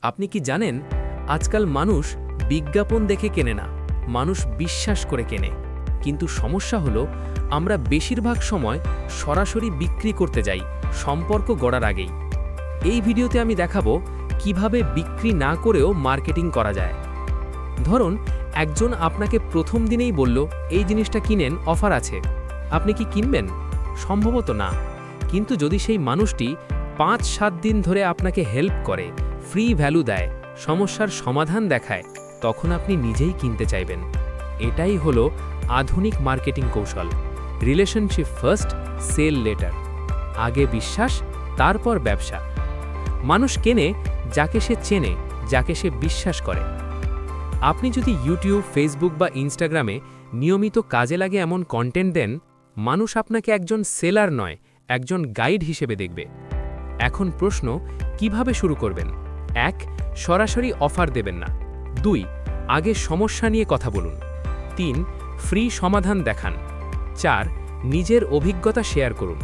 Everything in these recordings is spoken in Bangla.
আপনি কি জানেন আজকাল মানুষ বিজ্ঞাপন দেখে কেনে না, মানুষ বিশ্বাস করে কেনে। কিন্তু সমস্যা হলো আমরা বেশিরভাগ সময় সরাসরি বিক্রি করতে যাই সম্পর্ক গড়ার আগেই। এই ভিডিওতে আমি দেখাবো কিভাবে বিক্রি না করেও মার্কেটিং করা যায়। ধরুন একজন আপনাকে প্রথম দিনেই বলল এই জিনিসটা কিনেন, অফার আছে, আপনি কি কিনবেন? সম্ভবত না। কিন্তু যদি সেই মানুষটি ৫-৭ দিন ধরে আপনাকে হেল্প করে, ফ্রি ভ্যালু দেয়, সমস্যার সমাধান দেখায়, তখন আপনি নিজেই কিনতে চাইবেন। এটাই হলো আধুনিক মার্কেটিং কৌশল। Relationship first, sell later. আগে বিশ্বাস, তারপর ব্যবসা। মানুষ কেনে যাকে সে চেনে, যাকে সে বিশ্বাস করে। আপনি যদি ইউটিউব, ফেসবুক বা ইনস্টাগ্রামে নিয়মিত কাজে লাগে এমন কন্টেন্ট দেন, মানুষ আপনাকে একজন সেলার নয়, একজন গাইড হিসেবে দেখবে। এখন প্রশ্ন, কিভাবে শুরু করবেন? ১. সরাসরি অফার দেবেন না। ২. আগে সমস্যা নিয়ে কথা বলুন। ৩. ফ্রি সমাধান দেখান। ৪. নিজের অভিজ্ঞতা শেয়ার করুন।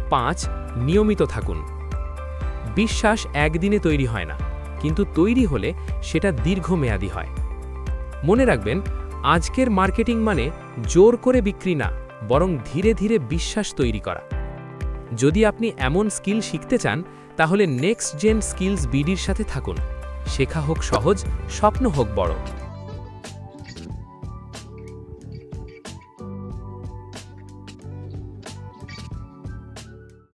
৫. নিয়মিত থাকুন। বিশ্বাস একদিনে তৈরি হয় না, কিন্তু তৈরি হলে সেটা দীর্ঘমেয়াদী হয়। মনে রাখবেন, আজকের মার্কেটিং মানে জোর করে বিক্রি না, বরং ধীরে ধীরে বিশ্বাস তৈরি করা। যদি আপনি এমন স্কিল শিখতে চান, তাহলে নেক্সট জেন স্কিলস বিডির সাথে থাকুন। শেখা হোক সহজ, স্বপ্ন হোক বড়।